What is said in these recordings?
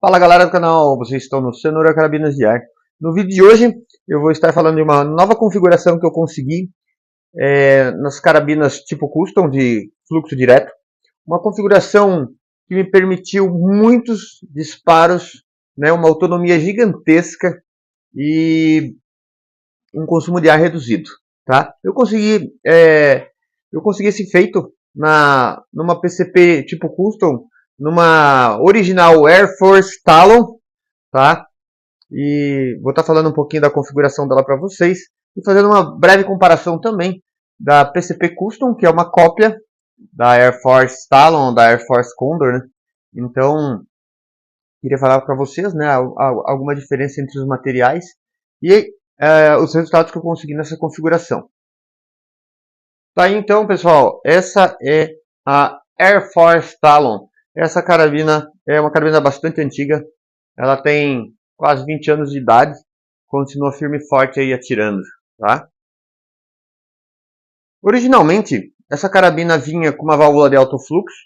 Fala galera do canal, vocês estão no Cenoura Carabinas de Ar. No vídeo de hoje eu vou estar falando de uma nova configuração que eu consegui nas carabinas tipo Custom de fluxo direto. Uma configuração que me permitiu muitos disparos, né, uma autonomia gigantesca e um consumo de ar reduzido. Tá? Eu consegui esse feito numa PCP tipo Custom, numa original Air Force Talon, tá? E vou estar falando um pouquinho da configuração dela para vocês e fazendo uma breve comparação também da PCP Custom, que é uma cópia da Air Force Talon, da Air Force Condor, né? Então, queria falar para vocês, né, alguma diferença entre os materiais e os resultados que eu consegui nessa configuração. Tá aí então, pessoal, essa é a Air Force Talon. Essa carabina é uma carabina bastante antiga, ela tem quase 20 anos de idade, continua firme e forte aí atirando, tá? Originalmente, essa carabina vinha com uma válvula de alto fluxo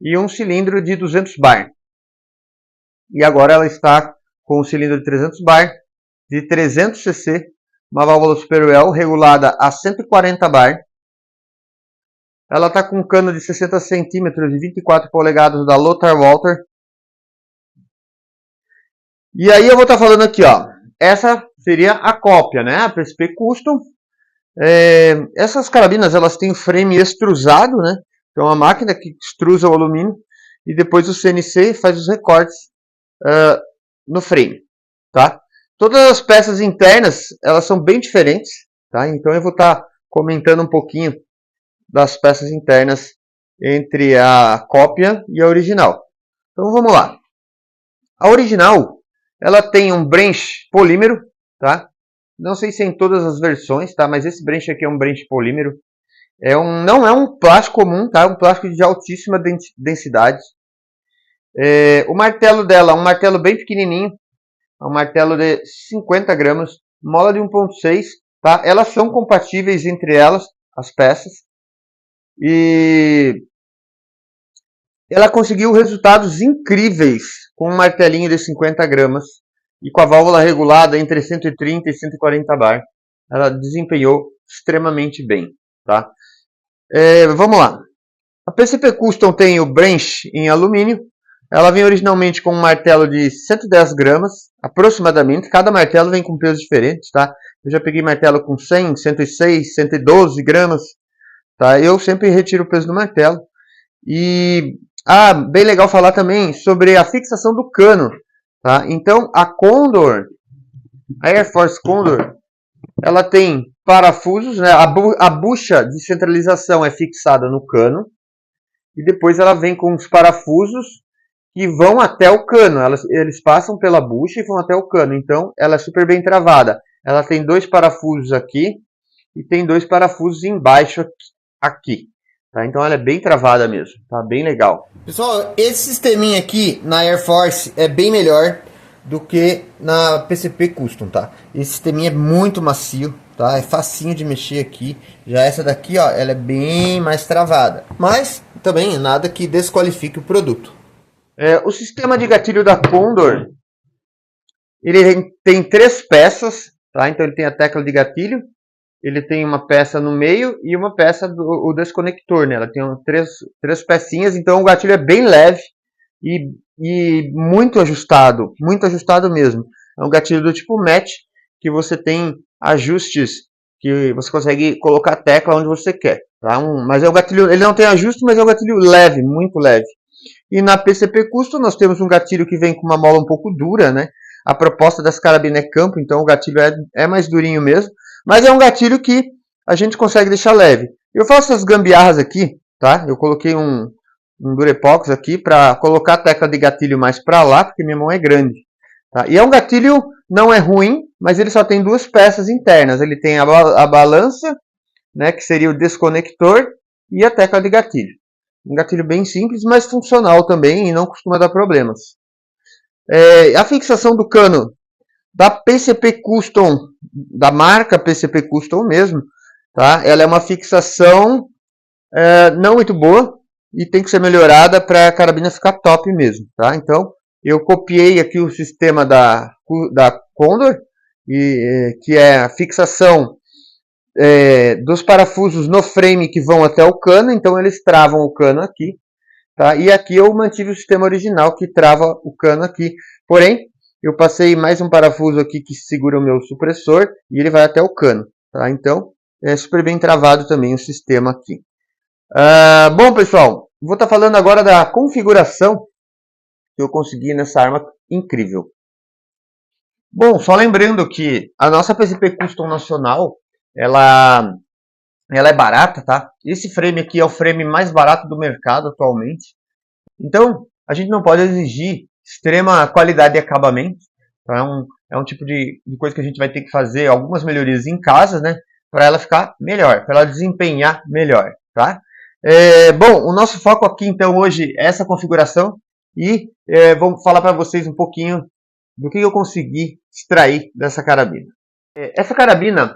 e um cilindro de 200 bar. E agora ela está com um cilindro de 300 bar, de 300 cc, uma válvula Superwell regulada a 140 bar. Ela está com um cano de 60 centímetros e 24 polegadas da Lothar Walther. E aí eu vou estar falando aqui, ó. Essa seria a cópia, né? A PCP Custom. Essas carabinas, elas têm o frame extrusado, né? Então a máquina que extrusa o alumínio e depois o CNC faz os recortes no frame, tá? Todas as peças internas, elas são bem diferentes, tá? Então eu vou estar comentando um pouquinho das peças internas entre a cópia e a original. Então vamos lá. A original, ela tem um branch polímero, tá? Não sei se é em todas as versões, tá? Mas esse branch aqui é um branch polímero. Não é um plástico comum, tá? É um plástico de altíssima densidade. O martelo dela é um martelo bem pequenininho, é um martelo de 50 gramas, mola de 1.6, tá? Elas são compatíveis entre elas, as peças. E ela conseguiu resultados incríveis com um martelinho de 50 gramas e com a válvula regulada entre 130 e 140 bar. Ela desempenhou extremamente bem, tá? Vamos lá. A PCP Custom tem o branch em alumínio. Ela vem originalmente com um martelo de 110 gramas, aproximadamente. Cada martelo vem com pesos diferentes, tá? Eu já peguei martelo com 100, 106, 112 gramas, tá? Eu sempre retiro o peso do martelo. E bem legal falar também sobre a fixação do cano, tá? Então a Condor, a Air Force Condor, ela tem parafusos, né? A bucha de centralização é fixada no cano e depois ela vem com os parafusos que vão até o cano. Eles passam pela bucha e vão até o cano. Então ela é super bem travada. Ela tem dois parafusos aqui e tem dois parafusos embaixo aqui. Tá? Então ela é bem travada mesmo, tá bem legal. Pessoal, esse sisteminha aqui na Air Force é bem melhor do que na PCP Custom, tá? Esse sisteminha é muito macio, tá? É facinho de mexer aqui. Já essa daqui, ó, ela é bem mais travada. Mas também nada que desqualifique o produto. O sistema de gatilho da Condor, ele tem 3 peças, tá? Então ele tem a tecla de gatilho. Ele tem uma peça no meio e uma peça do desconector, né? Ela tem três pecinhas, então o gatilho é bem leve e muito ajustado mesmo. É um gatilho do tipo match, que você tem ajustes que você consegue colocar a tecla onde você quer, tá? Mas é um gatilho, ele não tem ajuste, mas é um gatilho leve, muito leve. E na PCP Custom nós temos um gatilho que vem com uma mola um pouco dura, né? A proposta das carabinas é campo, então o gatilho é mais durinho mesmo. Mas é um gatilho que a gente consegue deixar leve. Eu faço as gambiarras aqui, tá? Eu coloquei um Durepox aqui para colocar a tecla de gatilho mais para lá, porque minha mão é grande. Tá? E é um gatilho, não é ruim, mas ele só tem 2 peças internas. Ele tem a balança, né, que seria o desconector, e a tecla de gatilho. Um gatilho bem simples, mas funcional também e não costuma dar problemas. A fixação do cano da PCP Custom, da marca PCP Custom mesmo, tá? Ela é uma fixação não muito boa e tem que ser melhorada para a carabina ficar top mesmo, tá? Então eu copiei aqui o sistema da Condor, que é a fixação dos parafusos no frame que vão até o cano, então eles travam o cano aqui, tá? E aqui eu mantive o sistema original que trava o cano aqui, porém eu passei mais um parafuso aqui que segura o meu supressor e ele vai até o cano, tá? Então é super bem travado também o sistema aqui. Bom, pessoal, vou estar falando agora da configuração que eu consegui nessa arma incrível. Bom, só lembrando que a nossa PCP Custom Nacional, ela é barata, tá? Esse frame aqui é o frame mais barato do mercado atualmente. Então, a gente não pode exigir extrema qualidade de acabamento. Então, é um tipo de coisa que a gente vai ter que fazer algumas melhorias em casa, né? Para ela ficar melhor, para ela desempenhar melhor, tá? Bom, o nosso foco aqui então hoje é essa configuração e vou falar para vocês um pouquinho do que eu consegui extrair dessa carabina. Essa carabina,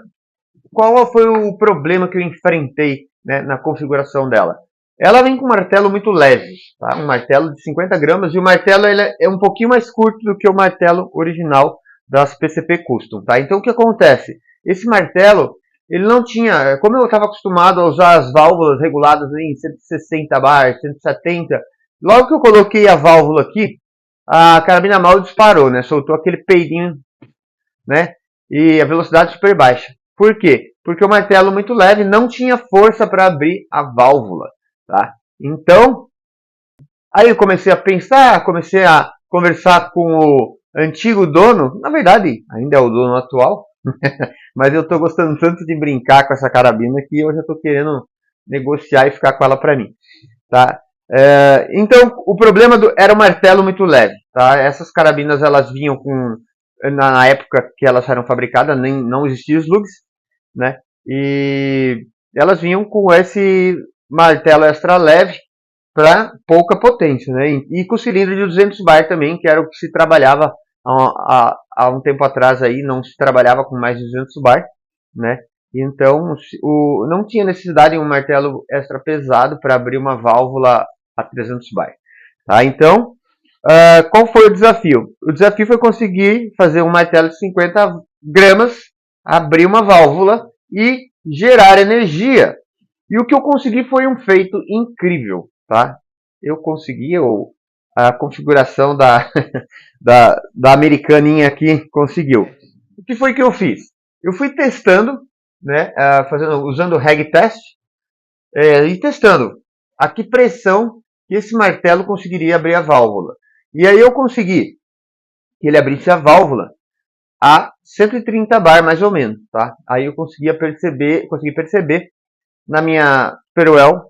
qual foi o problema que eu enfrentei, né, na configuração dela? Ela vem com um martelo muito leve, tá? Um martelo de 50 gramas, e o martelo ele é um pouquinho mais curto do que o martelo original das PCP Custom, tá? Então o que acontece? Esse martelo, ele não tinha, como eu estava acostumado a usar as válvulas reguladas em 160 bar, 170, logo que eu coloquei a válvula aqui, a carabina mal disparou, né? Soltou aquele peidinho, né? E a velocidade super baixa. Por quê? Porque o martelo muito leve não tinha força para abrir a válvula, tá? Então, aí eu comecei a pensar, comecei a conversar com o antigo dono, na verdade, ainda é o dono atual, mas eu estou gostando tanto de brincar com essa carabina que eu já estou querendo negociar e ficar com ela para mim, tá? Então, o problema era o martelo muito leve, tá? Essas carabinas, elas vinham com, na época que elas eram fabricadas, não existiam slugs, né? E elas vinham com esse martelo extra leve para pouca potência, né? E com cilindro de 200 bar também, que era o que se trabalhava há um tempo atrás aí, não se trabalhava com mais de 200 bar, né? Então não tinha necessidade de um martelo extra pesado para abrir uma válvula a 300 bar, tá? Então, qual foi o desafio? O desafio foi conseguir fazer um martelo de 50 gramas, abrir uma válvula e gerar energia. E o que eu consegui foi um feito incrível, tá? Eu consegui, a configuração da americaninha aqui conseguiu. O que foi que eu fiz? Eu fui testando, né, usando o reg test, e testando a que pressão que esse martelo conseguiria abrir a válvula. E aí eu consegui que ele abrisse a válvula a 130 bar mais ou menos, tá? Aí eu consegui perceber na minha Peruel,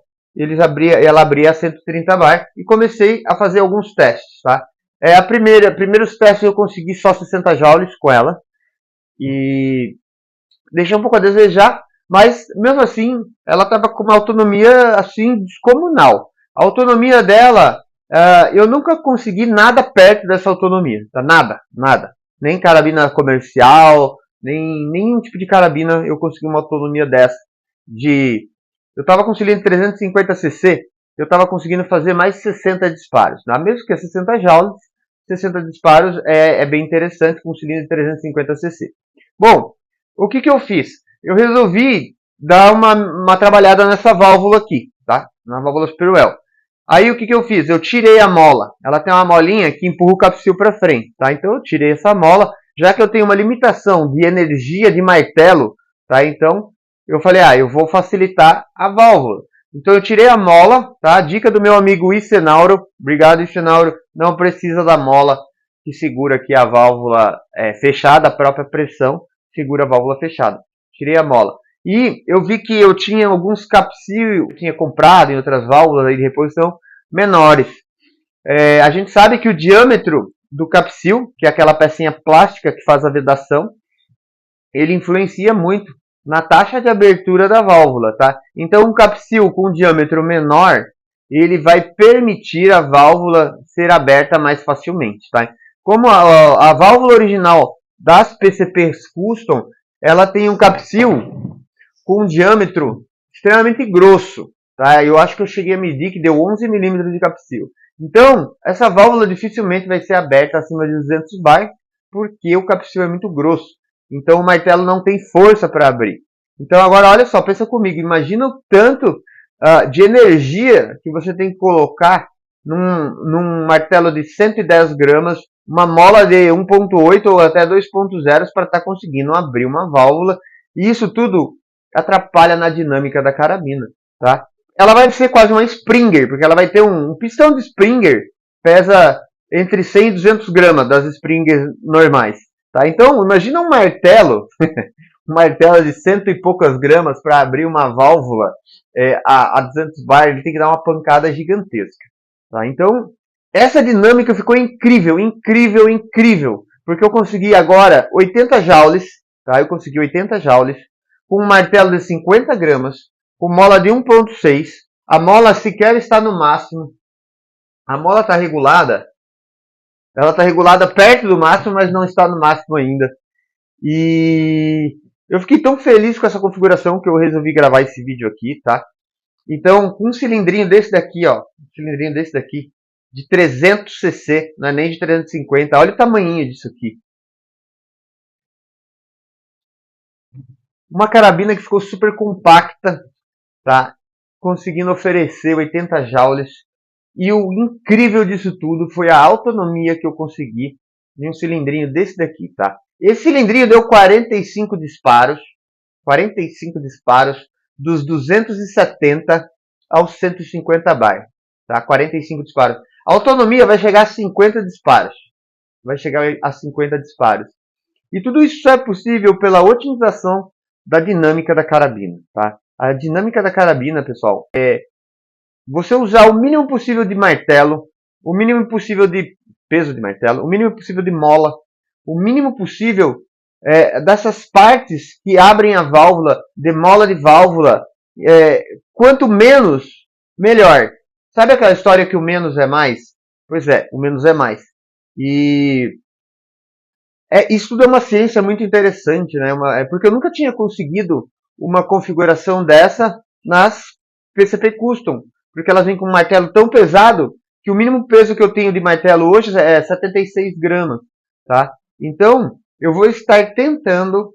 ela abria a 130 bar e comecei a fazer alguns testes, tá? Primeiros testes eu consegui só 60 joules com ela e deixei um pouco a desejar, mas mesmo assim ela estava com uma autonomia assim descomunal. A autonomia dela, eu nunca consegui nada perto dessa autonomia, tá? Nada. Nem carabina comercial, nem nenhum tipo de carabina eu consegui uma autonomia dessa. Eu estava com cilindro 350cc, eu estava conseguindo fazer mais de 60 disparos. Mesmo que é 60 joules, 60 disparos é bem interessante com cilindro de 350cc. Bom, o que eu fiz? Eu resolvi dar uma trabalhada nessa válvula aqui, tá? Na válvula Peruel. Aí o que eu fiz? Eu tirei a mola. Ela tem uma molinha que empurra o capsil para frente, tá? Então eu tirei essa mola, já que eu tenho uma limitação de energia de martelo, tá? Então eu falei, eu vou facilitar a válvula. Então eu tirei a mola, tá? Dica do meu amigo Icenauro. Obrigado, Icenauro. Não precisa da mola que segura aqui a válvula fechada, a própria pressão segura a válvula fechada. Tirei a mola. E eu vi que eu tinha alguns capsil que eu tinha comprado em outras válvulas aí de reposição menores. A gente sabe que o diâmetro do capsil, que é aquela pecinha plástica que faz a vedação, ele influencia muito na taxa de abertura da válvula, tá? Então um capsil com um diâmetro menor, ele vai permitir a válvula ser aberta mais facilmente, tá? Como a válvula original das PCPs Custom, ela tem um capsil com um diâmetro extremamente grosso, tá? Eu acho que eu cheguei a medir que deu 11 milímetros de capsil. Então, essa válvula dificilmente vai ser aberta acima de 200 bar, porque o capsil é muito grosso. Então, o martelo não tem força para abrir. Então, agora, olha só, pensa comigo. Imagina o tanto de energia que você tem que colocar num martelo de 110 gramas, uma mola de 1.8 ou até 2.0 para estar conseguindo abrir uma válvula. E isso tudo atrapalha na dinâmica da carabina, tá? Ela vai ser quase uma Springer, porque ela vai ter um pistão de Springer, pesa entre 100 e 200 gramas das Springers normais, tá? Então, imagina um martelo, um martelo de cento e poucas gramas para abrir uma válvula a 200 bar, ele tem que dar uma pancada gigantesca, tá? Então, essa dinâmica ficou incrível, incrível, incrível, porque eu consegui agora 80 joules, tá? Eu consegui 80 joules com um martelo de 50 gramas, com mola de 1.6, a mola sequer está no máximo, a mola está regulada, ela está regulada perto do máximo, mas não está no máximo ainda. E eu fiquei tão feliz com essa configuração que eu resolvi gravar esse vídeo aqui, tá? Então, com um cilindrinho desse daqui, ó, um cilindrinho desse daqui, de 300 cc, não é nem de 350, olha o tamanhinho disso aqui. Uma carabina que ficou super compacta, tá? Conseguindo oferecer 80 joules. E o incrível disso tudo foi a autonomia que eu consegui em um cilindrinho desse daqui, tá? Esse cilindrinho deu 45 disparos, dos 270 aos 150 bar, tá? 45 disparos. A autonomia vai chegar a 50 disparos. Vai chegar a 50 disparos. E tudo isso só é possível pela otimização da dinâmica da carabina, tá? A dinâmica da carabina, pessoal, é você usar o mínimo possível de martelo, o mínimo possível de peso de martelo, o mínimo possível de mola, o mínimo possível dessas partes que abrem a válvula, de mola de válvula. Quanto menos, melhor. Sabe aquela história que o menos é mais? Pois é, o menos é mais. E isso tudo é uma ciência muito interessante, né? Porque eu nunca tinha conseguido uma configuração dessa nas PCP Custom, porque elas vêm com um martelo tão pesado que o mínimo peso que eu tenho de martelo hoje é 76 gramas, tá? Então, eu vou estar tentando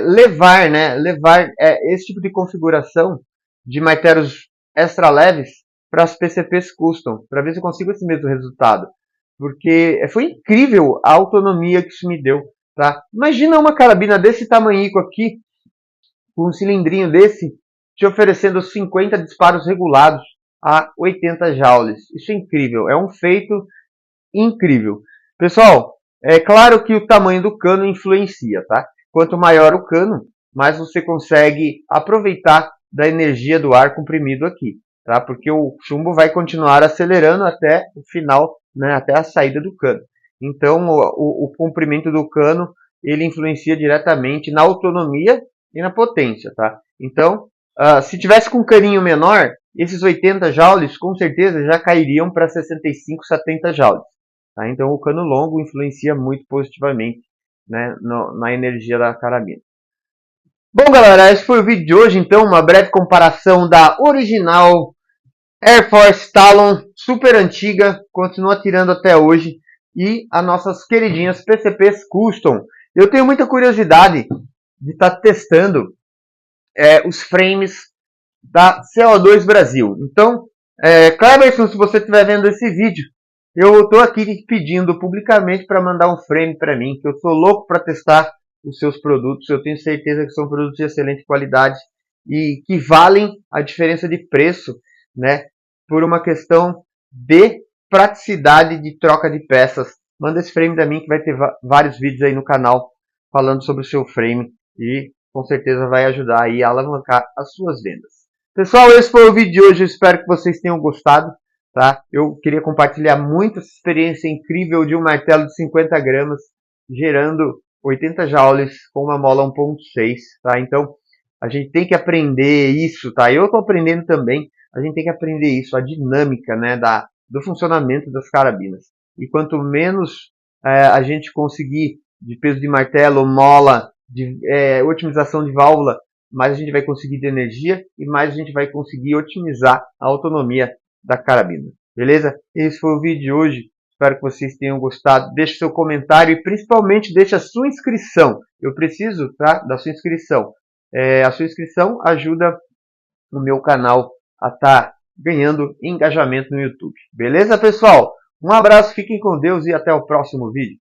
levar esse tipo de configuração de martelos extra leves para as PCPs Custom, para ver se eu consigo esse mesmo resultado. Porque foi incrível a autonomia que isso me deu, tá? Imagina uma carabina desse tamanhico aqui, com um cilindrinho desse, te oferecendo 50 disparos regulados a 80 joules. Isso é incrível, é um feito incrível. Pessoal, é claro que o tamanho do cano influencia, tá? Quanto maior o cano, mais você consegue aproveitar da energia do ar comprimido aqui, tá? Porque o chumbo vai continuar acelerando até o final, né? Até a saída do cano. Então, o comprimento do cano, ele influencia diretamente na autonomia e na potência, tá? Então, se tivesse com um caninho menor, esses 80 joules com certeza já cairiam para 65, 70 joules. Tá? Então, o cano longo influencia muito positivamente, né, na energia da carabina. Bom, galera, esse foi o vídeo de hoje. Então, uma breve comparação da original Air Force Talon, super antiga, continua atirando até hoje, e as nossas queridinhas PCPs Custom. Eu tenho muita curiosidade de estar testando os frames da CO2 Brasil. Então, Cleberson, se você estiver vendo esse vídeo, eu estou aqui pedindo publicamente para mandar um frame para mim, que eu sou louco para testar os seus produtos. Eu tenho certeza que são produtos de excelente qualidade e que valem a diferença de preço, né, por uma questão de praticidade de troca de peças. Manda esse frame para mim, que vai ter vários vídeos aí no canal falando sobre o seu frame e com certeza vai ajudar aí a alavancar as suas vendas. Pessoal, esse foi o vídeo de hoje. Eu espero que vocês tenham gostado. Tá? Eu queria compartilhar muito essa experiência incrível de um martelo de 50 gramas gerando 80 joules com uma mola 1.6. Tá? Então, a gente tem que aprender isso. Tá? Eu estou aprendendo também. A gente tem que aprender isso, a dinâmica, né, do funcionamento das carabinas. E quanto menos a gente conseguir de peso de martelo, mola, de otimização de válvula, mais a gente vai conseguir de energia e mais a gente vai conseguir otimizar a autonomia da carabina. Beleza? Esse foi o vídeo de hoje. Espero que vocês tenham gostado. Deixe seu comentário e principalmente deixe a sua inscrição. Eu preciso, tá, da sua inscrição. A sua inscrição ajuda o meu canal a estar ganhando engajamento no YouTube. Beleza, pessoal? Um abraço, fiquem com Deus e até o próximo vídeo.